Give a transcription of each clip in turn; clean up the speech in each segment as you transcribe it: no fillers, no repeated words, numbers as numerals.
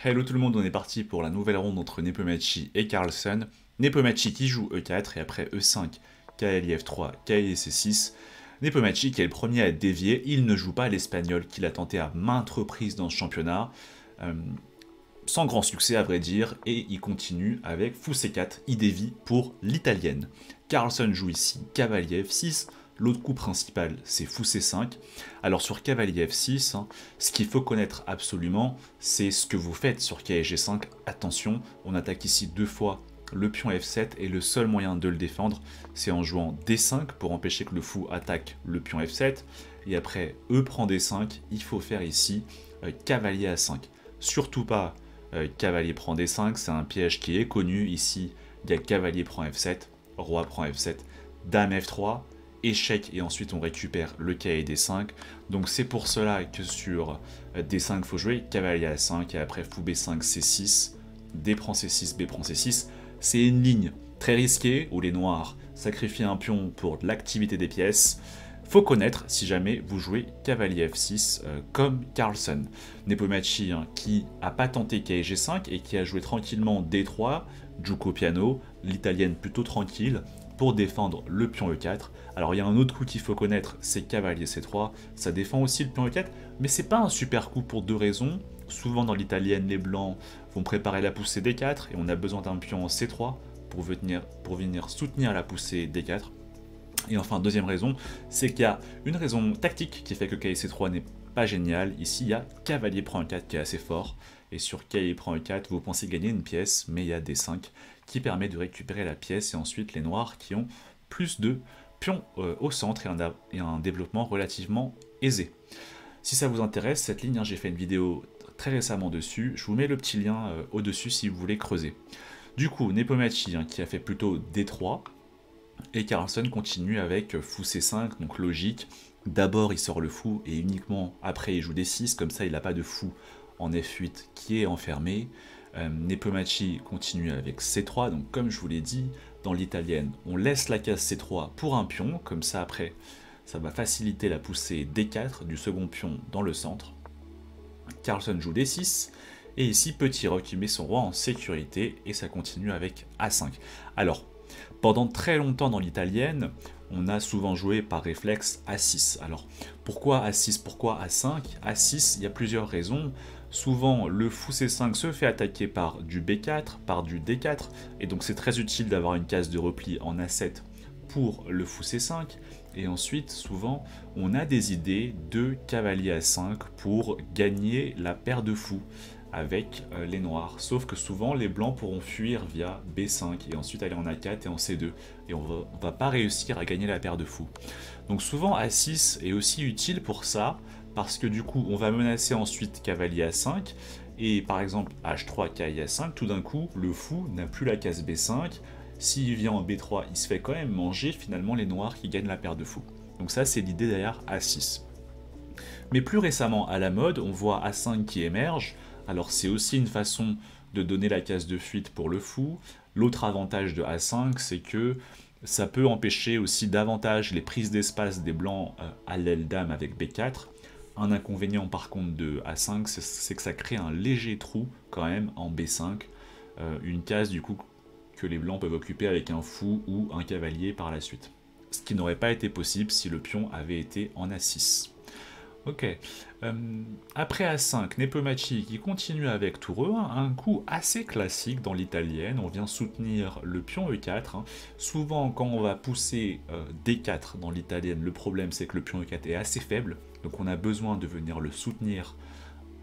Hello tout le monde, on est parti pour la nouvelle ronde entre Nepomuk et Carlsen. Nepomuk qui joue E4 et après E5, cavalier F3, cavalier C6. Nepomuk qui est le premier à dévier, il ne joue pas l'espagnol qu'il a tenté à maintes reprises dans ce championnat. Sans grand succès à vrai dire, et il continue avec fou C4, il dévie pour l'italienne. Carlsen joue ici cavalier F6, l'autre coup principal c'est fou C5. Alors sur cavalier F6, ce qu'il faut connaître absolument, c'est ce que vous faites sur cavalier G5. Attention, on attaque ici deux fois le pion F7 et le seul moyen de le défendre, c'est en jouant D5 pour empêcher que le fou attaque le pion F7. Et après E prend D5, il faut faire ici cavalier A5. Surtout pas cavalier prend D5, c'est un piège qui est connu. Ici, il y a cavalier prend F7, roi prend F7, dame F3, échec et ensuite on récupère le cavalier D5. Donc c'est pour cela que sur D5, il faut jouer cavalier A5 et après fou B5, C6, D prend C6, B prend C6. C'est une ligne très risquée où les noirs sacrifient un pion pour l'activité des pièces. Faut connaître si jamais vous jouez cavalier F6 comme Carlsen. Nepomuk qui n'a pas tenté cavalier G5 et qui a joué tranquillement D3, Giuco piano, l'italienne plutôt tranquille pour défendre le pion E4. Alors il y a un autre coup qu'il faut connaître, c'est cavalier C3, ça défend aussi le pion E4, mais c'est pas un super coup pour deux raisons. Souvent dans l'italienne, les blancs vont préparer la poussée D4 et on a besoin d'un pion C3 pour venir soutenir la poussée D4. Et enfin, deuxième raison, c'est qu'il y a une raison tactique qui fait que cavalier C3 n'est pas génial. Ici, il y a cavalier prend E4 qui est assez fort. Et sur cavalier prend E4, vous pensez gagner une pièce, mais il y a D5 qui permet de récupérer la pièce. Et ensuite, les noirs qui ont plus de pions au centre et un développement relativement aisé. Si ça vous intéresse, cette ligne, j'ai fait une vidéo très récemment dessus. Je vous mets le petit lien au-dessus si vous voulez creuser. Du coup, Nepomuk qui a fait plutôt D3. Et Carlsen continue avec fou C5, donc logique. D'abord il sort le fou et uniquement après il joue D6, comme ça il n'a pas de fou en F8 qui est enfermé. Nepomuk continue avec C3, donc comme je vous l'ai dit, dans l'italienne, on laisse la case C3 pour un pion, comme ça après ça va faciliter la poussée D4 du second pion dans le centre. Carlsen joue D6, et ici petit roc qui met son roi en sécurité, et ça continue avec A5. Alors, pendant très longtemps dans l'italienne, on a souvent joué par réflexe A6. Alors, pourquoi A6, pourquoi A5 A6, il y a plusieurs raisons. Souvent, le fou C5 se fait attaquer par du B4, par du D4, et donc c'est très utile d'avoir une case de repli en A7 pour le fou C5. Et ensuite, souvent, on a des idées de cavalier A5 pour gagner la paire de fous avec les noirs, sauf que souvent les blancs pourront fuir via B5 et ensuite aller en A4 et en C2 et on va pas réussir à gagner la paire de fous. Donc souvent A6 est aussi utile pour ça parce que du coup on va menacer ensuite cavalier A5 et par exemple H3 cavalier A5, tout d'un coup le fou n'a plus la case B5, s'il vient en B3 il se fait quand même manger finalement les noirs qui gagnent la paire de fous. Donc ça c'est l'idée derrière A6. Mais plus récemment à la mode on voit A5 qui émerge. Alors c'est aussi une façon de donner la case de fuite pour le fou. L'autre avantage de A5, c'est que ça peut empêcher aussi davantage les prises d'espace des blancs à l'aile dame avec B4. Un inconvénient par contre de A5, c'est que ça crée un léger trou quand même en B5. Une case du coup que les blancs peuvent occuper avec un fou ou un cavalier par la suite. Ce qui n'aurait pas été possible si le pion avait été en A6. Ok, après A5, Nepomuk qui continue avec tour E1, un coup assez classique dans l'italienne, on vient soutenir le pion E4, Souvent quand on va pousser D4 dans l'italienne, le problème c'est que le pion E4 est assez faible, donc on a besoin de venir le soutenir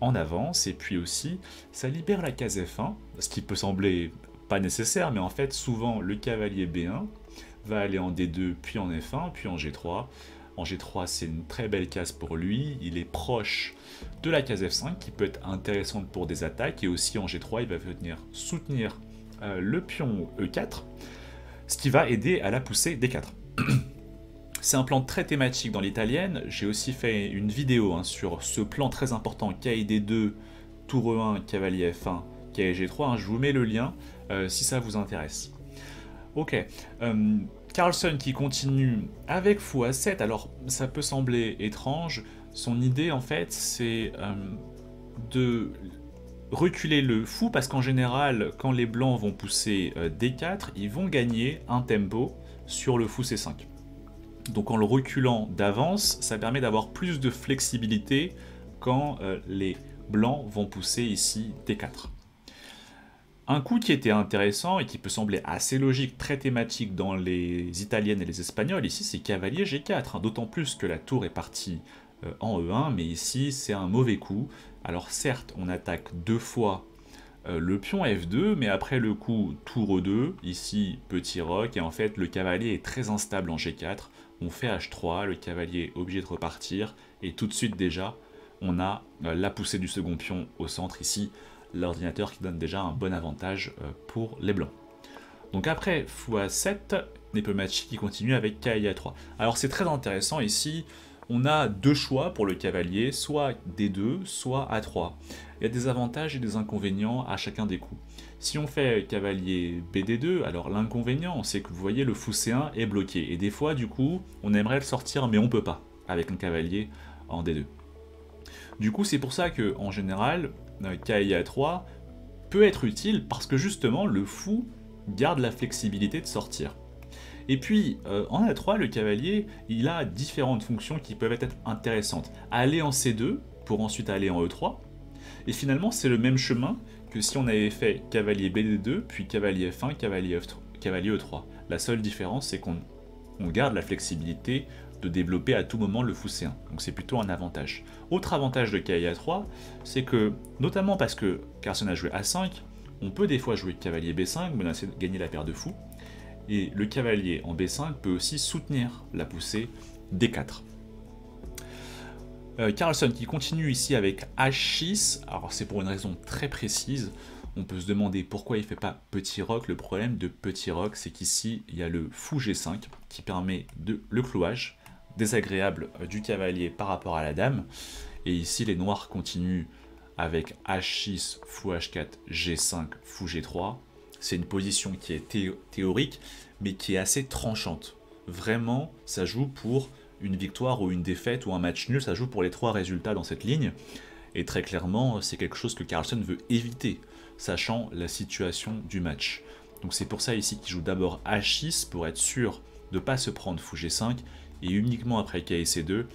en avance, et puis aussi ça libère la case F1, ce qui peut sembler pas nécessaire, mais en fait souvent le cavalier B1 va aller en D2, puis en F1, puis en G3, en G3, c'est une très belle case pour lui, il est proche de la case F5 qui peut être intéressante pour des attaques, et aussi en G3, il va venir soutenir le pion E4, ce qui va aider à la poussée D4. C'est un plan très thématique dans l'italienne, j'ai aussi fait une vidéo sur ce plan très important, cavalier D2, tour E1, cavalier F1, cavalier G3, je vous mets le lien si ça vous intéresse. Ok, Carlsen qui continue avec fou A7, alors ça peut sembler étrange, son idée en fait c'est de reculer le fou parce qu'en général, quand les blancs vont pousser D4, ils vont gagner un tempo sur le fou C5. Donc en le reculant d'avance, ça permet d'avoir plus de flexibilité quand les blancs vont pousser ici D4. Un coup qui était intéressant et qui peut sembler assez logique, très thématique dans les italiennes et les espagnoles, ici c'est cavalier G4, hein, d'autant plus que la tour est partie en E1, mais ici c'est un mauvais coup. Alors certes, on attaque deux fois le pion F2, mais après le coup tour E2, ici petit roc, et en fait le cavalier est très instable en G4, on fait H3, le cavalier est obligé de repartir, et tout de suite déjà, on a la poussée du second pion au centre ici, l'ordinateur qui donne déjà un bon avantage pour les blancs. Donc après fou A7, Nepomuk qui continue avec cavalier A3. Alors c'est très intéressant ici, on a deux choix pour le cavalier, soit D2, soit A3. Il y a des avantages et des inconvénients à chacun des coups. Si on fait cavalier BD2, alors l'inconvénient c'est que vous voyez le fou C1 est bloqué. Et des fois du coup, on aimerait le sortir mais on peut pas avec un cavalier en D2. Du coup c'est pour ça que en général, cavalier A3 peut être utile parce que justement le fou garde la flexibilité de sortir. Et puis, en A3, le cavalier, il a différentes fonctions qui peuvent être intéressantes. Aller en C2, pour ensuite aller en E3. Et finalement, c'est le même chemin que si on avait fait cavalier BD2, puis cavalier F1, cavalier E3. La seule différence, c'est qu'on garde la flexibilité de développer à tout moment le fou C1. Donc c'est plutôt un avantage. Autre avantage de cavalier A3, c'est que, notamment parce que Carlsen a joué A5, on peut des fois jouer cavalier B5, menacer de gagner la paire de fous. Et le cavalier en B5 peut aussi soutenir la poussée D4. Carlsen qui continue ici avec H6, alors c'est pour une raison très précise, on peut se demander pourquoi il ne fait pas petit roc. Le problème de petit roc, c'est qu'ici il y a le fou G5 qui permet le clouage désagréable du cavalier par rapport à la dame, et ici les noirs continuent avec H6, fou H4, G5, fou G3. C'est une position qui est théorique, mais qui est assez tranchante. Vraiment, ça joue pour une victoire ou une défaite ou un match nul, ça joue pour les trois résultats dans cette ligne. Et très clairement, c'est quelque chose que Carlsen veut éviter, sachant la situation du match. Donc c'est pour ça ici qu'il joue d'abord H6, pour être sûr de ne pas se prendre fou G5, et uniquement après KC2,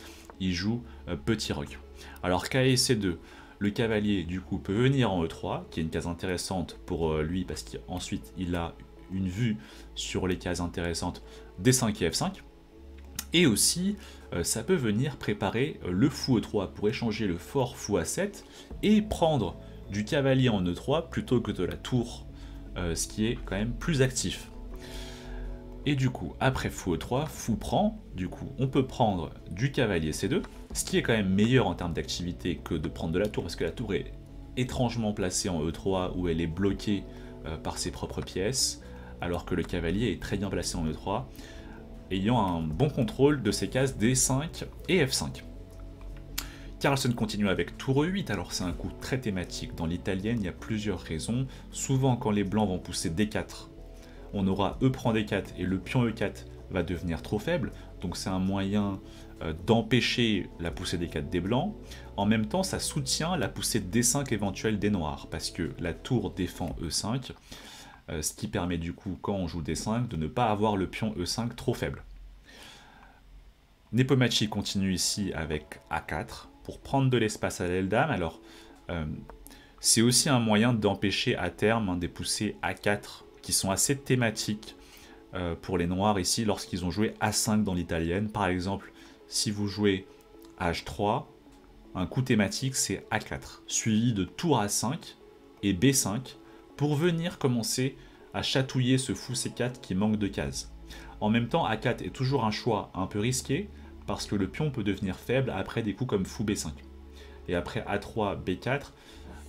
il joue petit roc. Alors KC2, le cavalier du coup peut venir en E3, qui est une case intéressante pour lui parce qu'ensuite il a une vue sur les cases intéressantes D5 et F5. Et aussi ça peut venir préparer le fou E3 pour échanger le fort fou A7 et prendre du cavalier en E3 plutôt que de la tour, ce qui est quand même plus actif. Et du coup, après fou E3, fou prend, du coup on peut prendre du cavalier C2, ce qui est quand même meilleur en termes d'activité que de prendre de la tour, parce que la tour est étrangement placée en E3 où elle est bloquée par ses propres pièces, alors que le cavalier est très bien placé en E3, ayant un bon contrôle de ses cases D5 et F5. Carlsen continue avec tour E8, alors c'est un coup très thématique. Dans l'italienne, il y a plusieurs raisons. Souvent quand les blancs vont pousser D4, on aura E prend D4 et le pion E4 va devenir trop faible, donc c'est un moyen d'empêcher la poussée D4 des blancs. En même temps, ça soutient la poussée D5 éventuelle des noirs, parce que la tour défend E5, ce qui permet du coup, quand on joue D5, de ne pas avoir le pion E5 trop faible. Nepomuk continue ici avec A4, pour prendre de l'espace à l'aile dame. Alors, c'est aussi un moyen d'empêcher à terme des poussées A4 qui sont assez thématiques pour les noirs ici lorsqu'ils ont joué A5 dans l'italienne. Par exemple, si vous jouez H3, un coup thématique c'est A4, suivi de tour A5 et B5 pour venir commencer à chatouiller ce fou C4 qui manque de cases. En même temps, A4 est toujours un choix un peu risqué parce que le pion peut devenir faible après des coups comme fou B5. Et après A3, B4,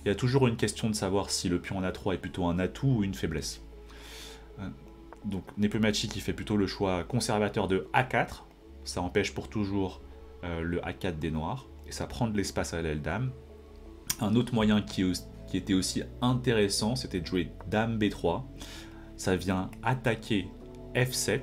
il y a toujours une question de savoir si le pion en A3 est plutôt un atout ou une faiblesse. Donc Nepomuk qui fait plutôt le choix conservateur de A4, ça empêche pour toujours le A4 des noirs, et ça prend de l'espace à l'aile dame. Un autre moyen qui était aussi intéressant, c'était de jouer dame B3, ça vient attaquer F7,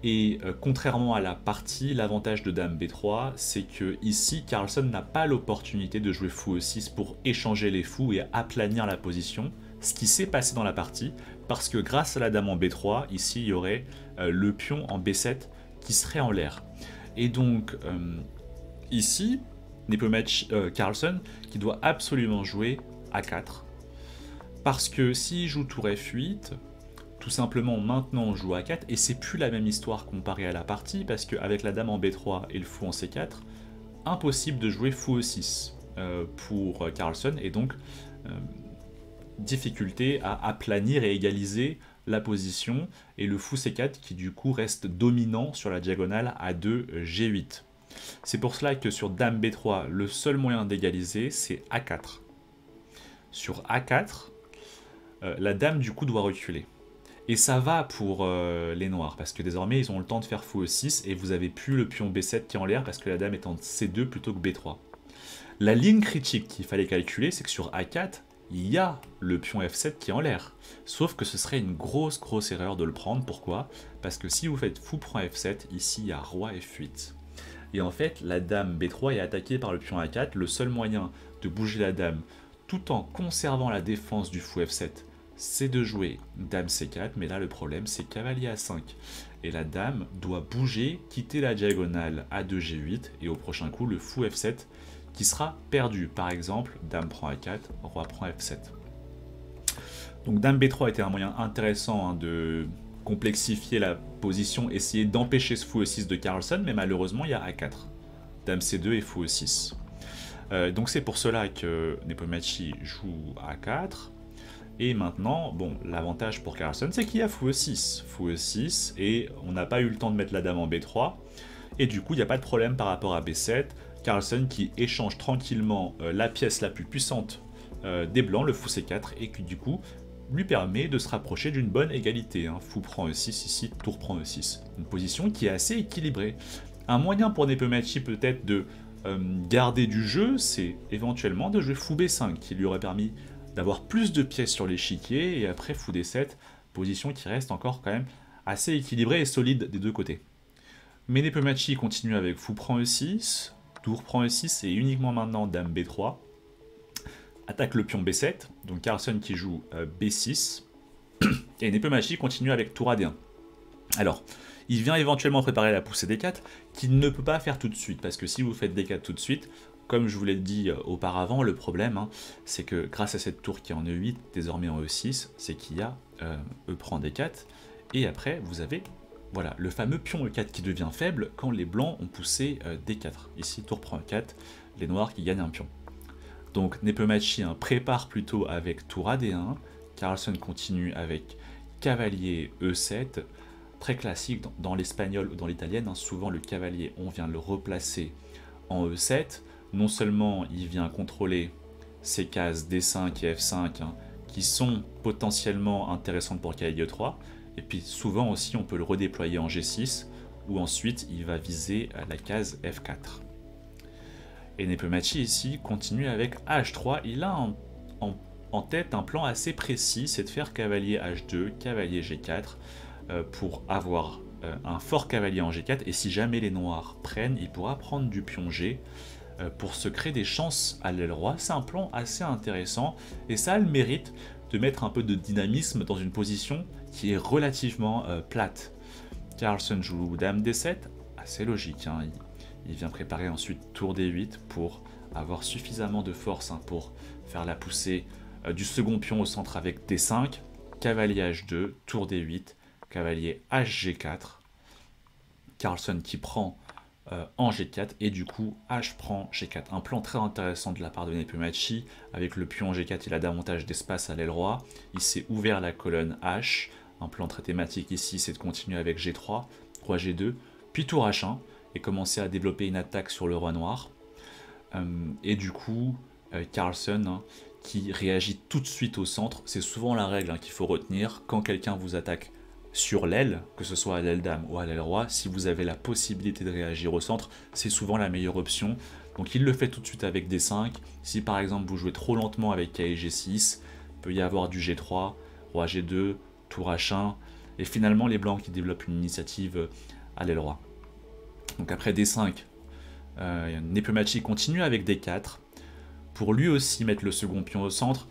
Et contrairement à la partie, l'avantage de Dame B3, c'est que ici, Carlsen n'a pas l'opportunité de jouer fou E6 pour échanger les fous et aplanir la position, ce qui s'est passé dans la partie, parce que grâce à la Dame en B3, ici, il y aurait le pion en B7 qui serait en l'air. Et donc, ici, Carlsen qui doit absolument jouer A4, parce que s'il joue tour F8, tout simplement maintenant on joue A4 et c'est plus la même histoire comparée à la partie parce qu'avec la dame en B3 et le fou en C4, impossible de jouer fou E6 pour Carlsen et donc difficulté à aplanir et égaliser la position et le fou C4 qui du coup reste dominant sur la diagonale A2 G8. C'est pour cela que sur dame B3, le seul moyen d'égaliser c'est A4. Sur A4, la dame du coup doit reculer. Et ça va pour les noirs, parce que désormais ils ont le temps de faire fou E6 et vous avez plus le pion B7 qui est en l'air parce que la dame est en C2 plutôt que B3. La ligne critique qu'il fallait calculer, c'est que sur A4, il y a le pion F7 qui est en l'air. Sauf que ce serait une grosse erreur de le prendre. Pourquoi? Parce que si vous faites fou prend F7, ici il y a roi F8. Et en fait, la dame B3 est attaquée par le pion A4. Le seul moyen de bouger la dame tout en conservant la défense du fou F7, c'est de jouer dame C4, mais là le problème c'est cavalier A5. Et la dame doit bouger, quitter la diagonale A2 G8, et au prochain coup le fou F7 qui sera perdu. Par exemple, dame prend A4, roi prend F7. Donc dame B3 était un moyen intéressant de complexifier la position, essayer d'empêcher ce fou E6 de Carlsen, mais malheureusement il y a A4. Dame C2 et fou E6. Donc c'est pour cela que Nepomniachtchi joue A4. Et maintenant, bon, l'avantage pour Carlsen, c'est qu'il y a fou E6. Fou E6, et on n'a pas eu le temps de mettre la dame en B3. Et du coup, il n'y a pas de problème par rapport à B7. Carlsen qui échange tranquillement la pièce la plus puissante des blancs, le fou C4, et qui du coup lui permet de se rapprocher d'une bonne égalité. Fou prend E6 ici, tour prend E6. Une position qui est assez équilibrée. Un moyen pour Nepomniachtchi peut-être de garder du jeu, c'est éventuellement de jouer fou B5, qui lui aurait permis d'avoir plus de pièces sur l'échiquier, et après fou D7, position qui reste encore quand même assez équilibrée et solide des deux côtés. Mais Nepomniachtchi continue avec fou prend E6, tour prend E6, et uniquement maintenant dame B3, attaque le pion B7, donc Carlsen qui joue B6, et Nepomniachtchi continue avec tour à D1. Alors, il vient éventuellement préparer la poussée D4, qu'il ne peut pas faire tout de suite, parce que si vous faites D4 tout de suite, comme je vous l'ai dit auparavant, le problème, c'est que grâce à cette tour qui est en E8, désormais en E6, c'est qu'il y a E prend D4, et après vous avez voilà, le fameux pion E4 qui devient faible quand les blancs ont poussé D4. Ici, tour prend E4, les noirs qui gagnent un pion. Donc Nepomniachtchi prépare plutôt avec tour AD1, Carlsen continue avec cavalier E7, très classique dans l'espagnol ou dans l'italienne, souvent le cavalier, on vient le replacer en E7, non seulement il vient contrôler ces cases D5 et F5 qui sont potentiellement intéressantes pour cavalier E3, et puis souvent aussi on peut le redéployer en G6, où ensuite il va viser la case F4. Et Nepomniachtchi ici continue avec H3, il a en tête un plan assez précis, c'est de faire cavalier H2, cavalier G4, pour avoir un fort cavalier en G4, et si jamais les noirs prennent, il pourra prendre du pion G, pour se créer des chances à l'aile roi. C'est un plan assez intéressant et ça a le mérite de mettre un peu de dynamisme dans une position qui est relativement plate. Carlsen joue dame D7, assez logique. Il vient préparer ensuite tour D8 pour avoir suffisamment de force pour faire la poussée du second pion au centre avec D5, cavalier H2, tour D8, cavalier HG4, Carlsen qui prend en G4, et du coup H prend G4. Un plan très intéressant de la part de Nepomniachtchi. Avec le pion G4, il a davantage d'espace à l'aile roi. Il s'est ouvert la colonne H. Un plan très thématique ici, c'est de continuer avec G3, roi G2, puis tour H1, et commencer à développer une attaque sur le roi noir. Et du coup, Carlsen qui réagit tout de suite au centre. C'est souvent la règle qu'il faut retenir. Quand quelqu'un vous attaque sur l'aile, que ce soit à l'aile dame ou à l'aile roi, si vous avez la possibilité de réagir au centre, c'est souvent la meilleure option. Donc il le fait tout de suite avec D5. Si par exemple vous jouez trop lentement avec cavalier G6, il peut y avoir du G3, roi G2, tour H1, et finalement les blancs qui développent une initiative à l'aile roi. Donc après D5, Nepomuk continue avec D4, pour lui aussi mettre le second pion au centre.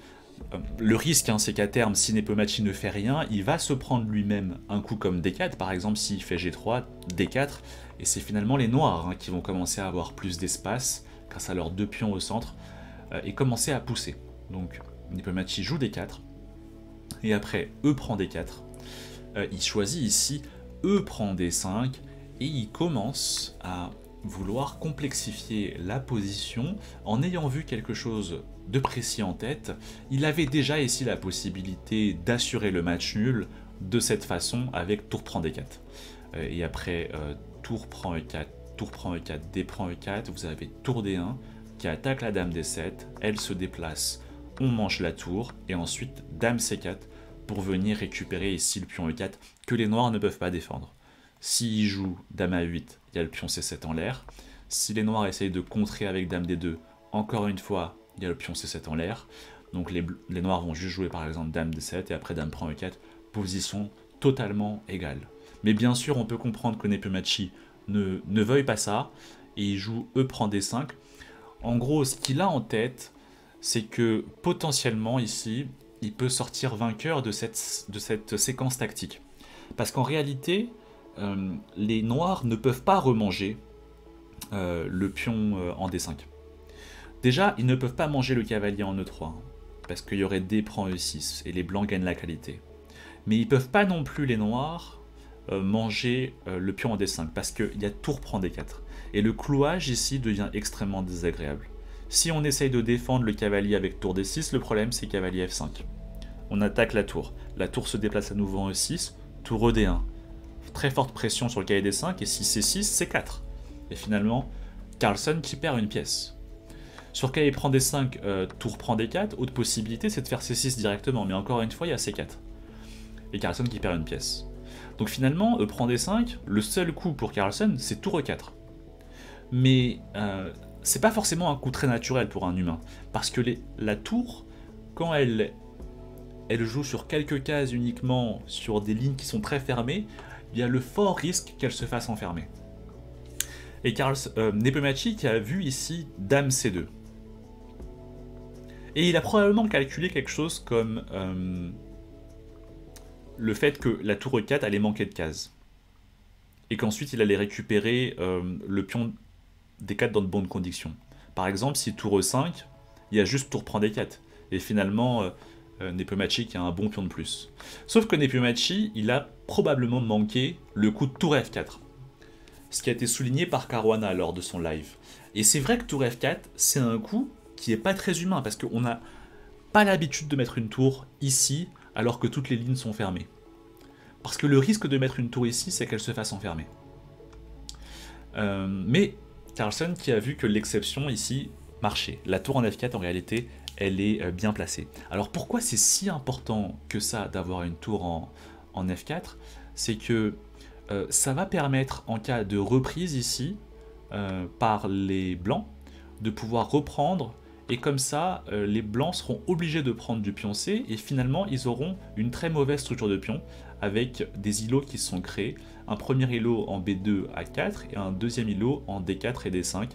Le risque, c'est qu'à terme, si Nepomuk ne fait rien, il va se prendre lui-même un coup comme D4, par exemple s'il fait G3, D4, et c'est finalement les noirs qui vont commencer à avoir plus d'espace, grâce à leurs 2 pions au centre, et commencer à pousser. Donc Nepomuk joue D4, et après E prend D4, il choisit ici E prend D5, et il commence à vouloir complexifier la position en ayant vu quelque chose de précis en tête. Il avait déjà ici la possibilité d'assurer le match nul de cette façon avec tour prend D4. Et après tour prend E4, tour prend E4, D prend E4, vous avez tour D1 qui attaque la dame D7, elle se déplace, on mange la tour, et ensuite dame C4 pour venir récupérer ici le pion E4 que les noirs ne peuvent pas défendre. S'il joue dame A8, il y a le pion C7 en l'air. Si les noirs essayent de contrer avec dame D2, encore une fois, il y a le pion C7 en l'air. Donc les noirs vont juste jouer par exemple dame D7 et après dame prend E4, position totalement égale. Mais bien sûr, on peut comprendre que Nepomuk ne veuille pas ça, et il joue E prend D5. En gros, ce qu'il a en tête, c'est que potentiellement ici, il peut sortir vainqueur de cette séquence tactique. Parce qu'en réalité, les noirs ne peuvent pas remanger le pion en D5. Déjà, ils ne peuvent pas manger le cavalier en E3, parce qu'il y aurait D prend E6, et les blancs gagnent la qualité. Mais ils ne peuvent pas non plus, les noirs, manger le pion en D5, parce qu'il y a tour prend D4. Et le clouage ici devient extrêmement désagréable. Si on essaye de défendre le cavalier avec tour D6, le problème c'est cavalier F5. On attaque la tour se déplace à nouveau en E6, tour ED1. Très forte pression sur le cavalier D5, et si C6, C4. Et finalement, Carlsen qui perd une pièce. Sur cavalier prend D5, tour prend D4, autre possibilité c'est de faire C6 directement, mais encore une fois il y a C4. Et Carlsen qui perd une pièce. Donc finalement, E prend D5, le seul coup pour Carlsen c'est tour E4. Mais c'est pas forcément un coup très naturel pour un humain, parce que la tour, quand elle joue sur quelques cases uniquement, sur des lignes qui sont très fermées, il y a le fort risque qu'elle se fasse enfermer. Et Nepomuk a vu ici dame C2. Et il a probablement calculé quelque chose comme le fait que la tour E4 allait manquer de cases. Et qu'ensuite il allait récupérer le pion D4 dans de bonnes conditions. Par exemple, si tour E5, il y a juste tour prend D4. Et finalement, Nepomuk a un bon pion de plus. Sauf que Nepomuk, il a probablement manqué le coup de tour F4. Ce qui a été souligné par Caruana lors de son live. Et c'est vrai que tour F4, c'est un coup qui est pas très humain, parce qu'on n'a pas l'habitude de mettre une tour ici, alors que toutes les lignes sont fermées. Parce que le risque de mettre une tour ici, c'est qu'elle se fasse enfermer. Mais Carlsen qui a vu que l'exception ici marchait. La tour en F4, en réalité, elle est bien placée. Alors pourquoi c'est si important que ça d'avoir une tour en F4? C'est que ça va permettre, en cas de reprise ici, par les blancs, de pouvoir reprendre, et comme ça, les blancs seront obligés de prendre du pion C, et finalement, ils auront une très mauvaise structure de pion, avec des îlots qui se sont créés, un premier îlot en B2 à 4, et un deuxième îlot en D4 et D5.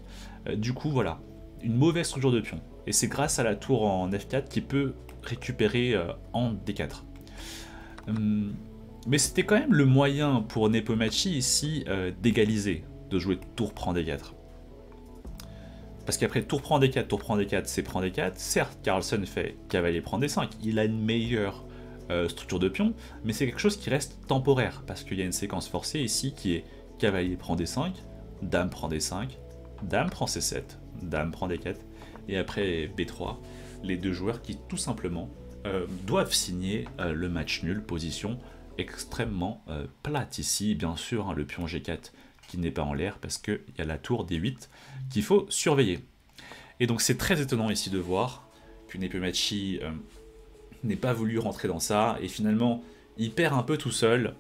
Du coup, voilà, une mauvaise structure de pion. Et c'est grâce à la tour en F4 qui peut récupérer en D4. Mais c'était quand même le moyen pour Nepomuk ici d'égaliser, de jouer tour prend D4. Parce qu'après tour prend D4, c'est prend D4. Certes, Carlsen fait cavalier prend D5, il a une meilleure structure de pion, mais c'est quelque chose qui reste temporaire, parce qu'il y a une séquence forcée ici qui est cavalier prend D5, dame prend D5, dame prend C7, dame prend D4, et après B3, les deux joueurs qui tout simplement doivent signer le match nul, position extrêmement plate ici, bien sûr, hein, le pion G4 qui n'est pas en l'air parce qu'il y a la tour D8 qu'il faut surveiller. Et donc c'est très étonnant ici de voir que Nepomuk n'ait pas voulu rentrer dans ça, et finalement il perd un peu tout seul,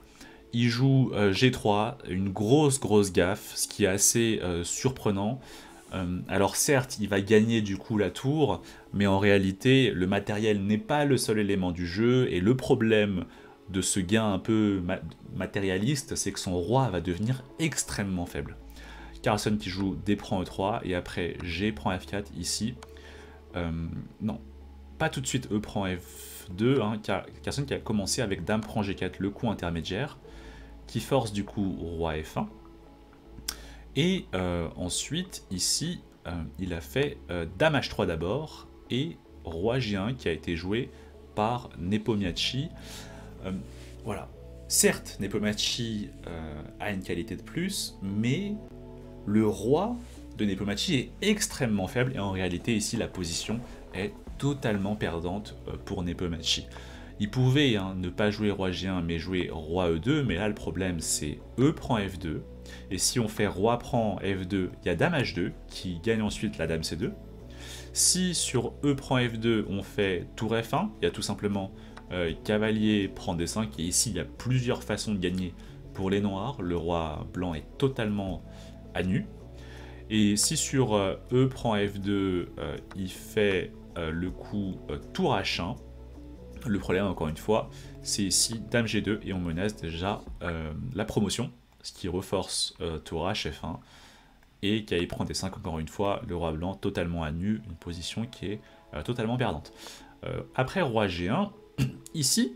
il joue G3, une grosse gaffe, ce qui est assez surprenant. Alors certes, il va gagner du coup la tour, mais en réalité, le matériel n'est pas le seul élément du jeu, et le problème de ce gain un peu matérialiste, c'est que son roi va devenir extrêmement faible. Carlsen qui joue D prend E3 et après G prend F4 ici. Non, pas tout de suite E prend F2, hein, Carlsen qui a commencé avec Dame prend G4, le coup intermédiaire, qui force du coup Roi F1. Et ensuite, ici, il a fait Dame H3 d'abord, et Roi G1 qui a été joué par Nepomniachtchi. Voilà. Certes, Nepomniachtchi a une qualité de plus, mais le roi de Nepomniachtchi est extrêmement faible, et en réalité, ici, la position est totalement perdante pour Nepomniachtchi. Il pouvait ne pas jouer Roi G1, mais jouer Roi E2, mais là, le problème, c'est E prend F2, et si on fait Roi prend F2, il y a Dame H2, qui gagne ensuite la Dame C2. Si sur E prend F2, on fait Tour F1, il y a tout simplement Cavalier prend D5, et ici, il y a plusieurs façons de gagner pour les noirs. Le roi blanc est totalement à nu. Et si sur E prend F2, il fait le coup Tour H1, le problème, encore une fois, c'est ici Dame G2, et on menace déjà la promotion, ce qui reforce Tour H, F1, et Cavalier prend D5, encore une fois, le roi blanc totalement à nu, une position qui est totalement perdante. Après Roi G1, ici,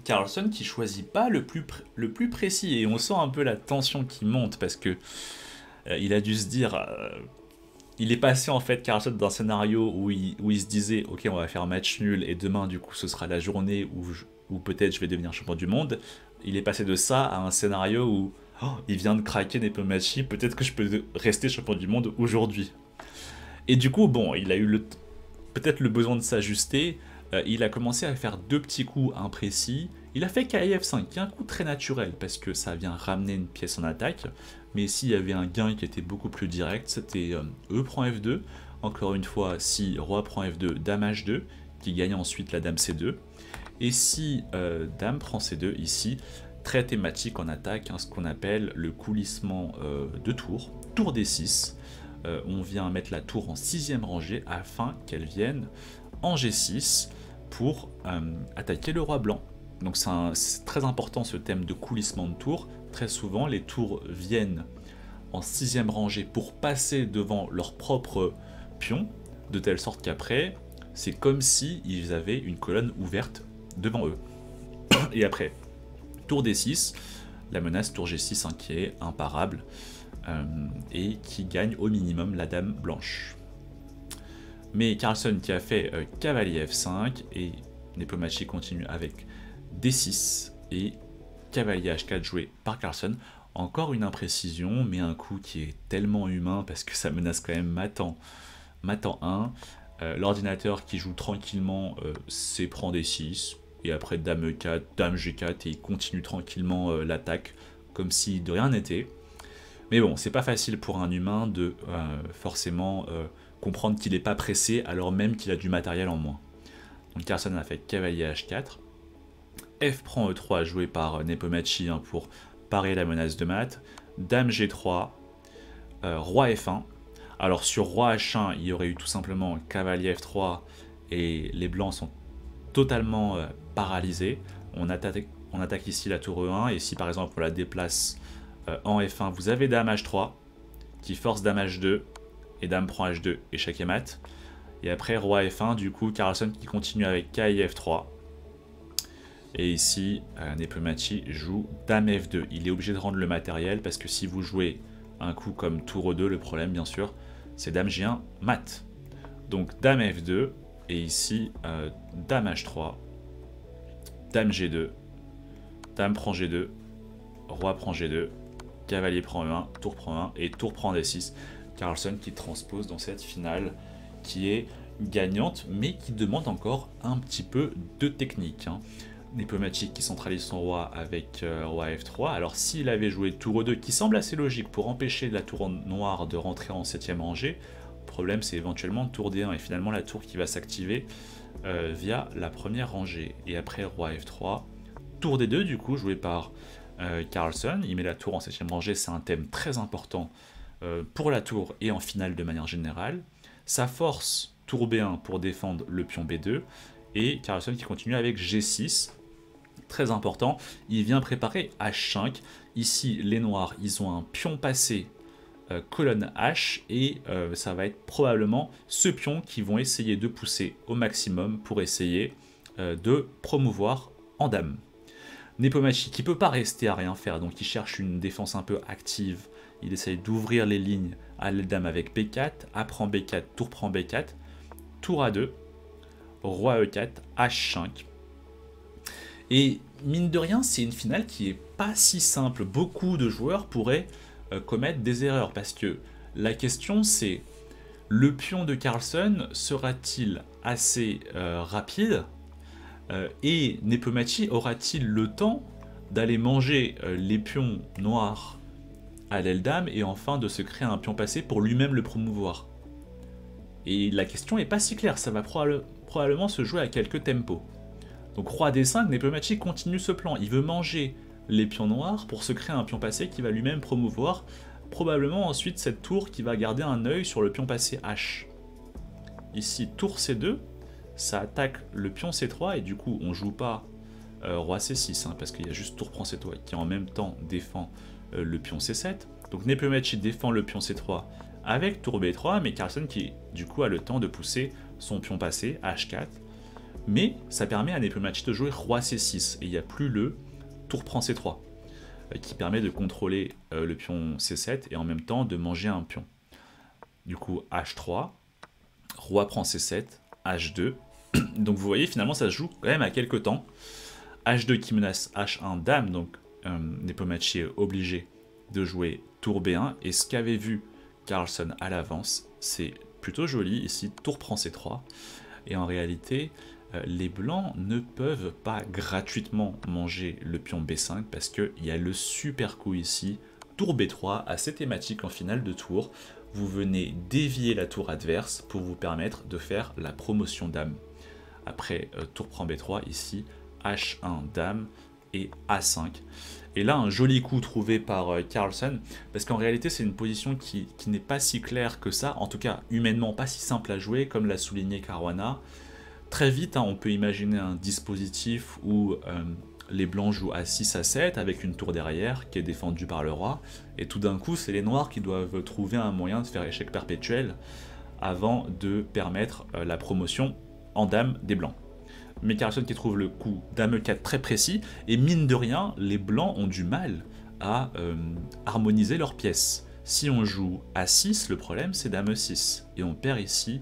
Carlsen qui choisit pas le plus précis, et on sent un peu la tension qui monte, parce que il a dû se dire... il est passé en fait Carlsen d'un scénario où il se disait ok, on va faire match nul et demain du coup ce sera la journée où peut-être je vais devenir champion du monde. Il est passé de ça à un scénario où il vient de craquer Nepomniachtchi, peut-être que je peux rester champion du monde aujourd'hui. Et du coup bon, il a eu peut-être le besoin de s'ajuster. Il a commencé à faire deux petits coups imprécis. Il a fait KF5, qui est un coup très naturel parce que ça vient ramener une pièce en attaque. Mais ici, il y avait un gain qui était beaucoup plus direct, c'était E prend F2. Encore une fois, si Roi prend F2, Dame H2, qui gagne ensuite la Dame C2. Et si Dame prend C2, ici, très thématique en attaque, ce qu'on appelle le coulissement de tour, tour D6. On vient mettre la tour en 6ème rangée afin qu'elle vienne en G6 pour attaquer le roi blanc. Donc c'est très important ce thème de coulissement de tour. Très souvent, les tours viennent en 6ème rangée pour passer devant leur propre pion, de telle sorte qu'après, c'est comme si ils avaient une colonne ouverte devant eux. Et après, tour D6, la menace tour G6 qui est imparable et qui gagne au minimum la dame blanche. Mais Carlsen qui a fait cavalier F5 et Nepomniachtchi continue avec D6 et cavalier H4 joué par Carlsen. Encore une imprécision, mais un coup qui est tellement humain parce que ça menace quand même mat en 1. L'ordinateur qui joue tranquillement c'est prend D6 et après Dame E4, Dame G4 et il continue tranquillement l'attaque comme si de rien n'était. Mais bon, c'est pas facile pour un humain de forcément comprendre qu'il n'est pas pressé alors même qu'il a du matériel en moins. Donc Carlsen a fait cavalier H4. F prend E3 joué par Nepomniachtchi pour parer la menace de mat. Dame G3, Roi F1. Alors sur Roi H1, il y aurait eu tout simplement cavalier F3 et les blancs sont totalement paralysés. On attaque ici la tour E1 et si par exemple on la déplace en F1, vous avez Dame H3 qui force Dame H2 et Dame prend H2, échec et mat. Et après Roi F1, du coup Carlsen qui continue avec cavalier F3. Et ici, Nepomniachtchi joue Dame F2. Il est obligé de rendre le matériel parce que si vous jouez un coup comme tour E2, le problème bien sûr, c'est Dame G1 mat. Donc Dame F2, et ici Dame H3, Dame G2, Dame prend G2, Roi prend G2, Cavalier prend E1, Tour prend 1 et Tour prend D6. Carlsen qui transpose dans cette finale qui est gagnante mais qui demande encore un petit peu de technique. Nepomniachtchi qui centralise son roi avec Roi F3. Alors s'il avait joué Tour E2, qui semble assez logique pour empêcher la tour noire de rentrer en 7ème rangée, le problème c'est éventuellement Tour D1 et finalement la tour qui va s'activer via la première rangée. Et après Roi F3, Tour D2 du coup joué par Carlsen, il met la tour en 7ème rangée, c'est un thème très important pour la tour et en finale de manière générale. Ça force Tour B1 pour défendre le pion B2 et Carlsen qui continue avec G6. très important. Il vient préparer H5. Ici, les noirs, ils ont un pion passé colonne H et ça va être probablement ce pion qu'ils vont essayer de pousser au maximum pour essayer de promouvoir en dame. Nepomuk qui peut pas rester à rien faire, donc il cherche une défense un peu active. Il essaye d'ouvrir les lignes à l'aile dame avec B4, A prend B4, tour prend B4, tour A2, roi E4, H5. Et mine de rien, c'est une finale qui est pas si simple. Beaucoup de joueurs pourraient commettre des erreurs parce que la question c'est le pion de Carlsen sera-t-il assez rapide et Nepomuk aura-t-il le temps d'aller manger les pions noirs à l'aile dame et enfin de se créer un pion passé pour lui-même le promouvoir. Et la question n'est pas si claire, ça va probablement se jouer à quelques tempos. Donc roi D5, Nepomuk continue ce plan, il veut manger les pions noirs pour se créer un pion passé qui va lui-même promouvoir, probablement ensuite cette tour qui va garder un œil sur le pion passé H. Ici tour C2, ça attaque le pion C3 et du coup on joue pas roi C6 hein, parce qu'il y a juste tour prend C3 qui en même temps défend le pion C7. Donc Nepomuk défend le pion C3 avec tour B3 mais Carlsen qui du coup a le temps de pousser son pion passé H4. Mais ça permet à Nepomuk de jouer roi C6 et il n'y a plus le tour prend C3 qui permet de contrôler le pion C7 et en même temps de manger un pion. Du coup H3, roi prend C7, H2. Donc vous voyez finalement ça se joue quand même à quelques temps. H2 qui menace H1 dame, donc Nepomuk est obligé de jouer tour B1 et ce qu'avait vu Carlsen à l'avance c'est plutôt joli ici, tour prend C3 et en réalité les blancs ne peuvent pas gratuitement manger le pion B5 parce qu'il y a le super coup ici, tour B3, assez thématique en finale de tour. Vous venez dévier la tour adverse pour vous permettre de faire la promotion dame. Après tour prend B3, ici H1 dame et A5. Et là un joli coup trouvé par Carlsen, parce qu'en réalité c'est une position qui n'est pas si claire que ça, en tout cas humainement pas si simple à jouer comme l'a souligné Caruana. Très vite, hein, on peut imaginer un dispositif où les blancs jouent à 6 à 7 avec une tour derrière qui est défendue par le roi. Et tout d'un coup, c'est les noirs qui doivent trouver un moyen de faire échec perpétuel avant de permettre la promotion en dame des blancs. Mais Carlsen qui trouve le coup dame 4 très précis. Et mine de rien, les blancs ont du mal à harmoniser leurs pièces. Si on joue à 6, le problème c'est dame 6. Et on perd ici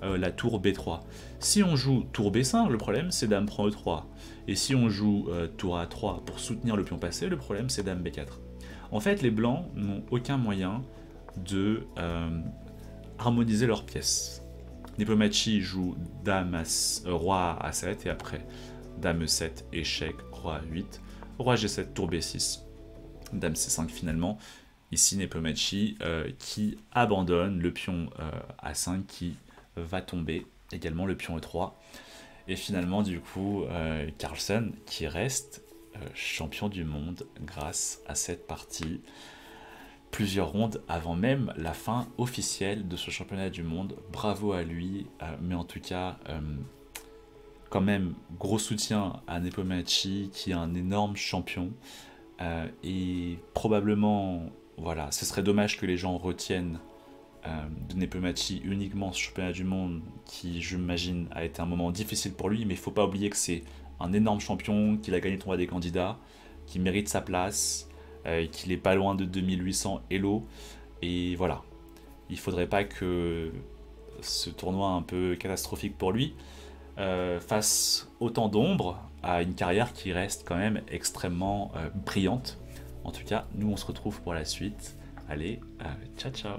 la tour B3. Si on joue tour B5, le problème c'est dame prend E3. Et si on joue tour A3 pour soutenir le pion passé, le problème c'est dame B4. En fait, les blancs n'ont aucun moyen de harmoniser leurs pièces. Nepomuk joue dame roi A7 et après dame E7, échec, roi A8, roi G7, tour B6, dame C5 finalement. Ici Nepomuk qui abandonne le pion A5 qui va tomber, également le pion E3 et finalement du coup Carlsen qui reste champion du monde grâce à cette partie plusieurs rondes avant même la fin officielle de ce championnat du monde. Bravo à lui, mais en tout cas quand même gros soutien à Nepomuk qui est un énorme champion et probablement voilà, ce serait dommage que les gens retiennent de Nepomuk uniquement ce championnat du monde qui, je m'imagine, a été un moment difficile pour lui, mais il ne faut pas oublier que c'est un énorme champion, qu'il a gagné le tournoi des candidats, qui mérite sa place, qu'il est pas loin de 2800 Elo, et voilà. Il ne faudrait pas que ce tournoi un peu catastrophique pour lui fasse autant d'ombre à une carrière qui reste quand même extrêmement brillante. En tout cas, nous on se retrouve pour la suite. Allez, ciao ciao.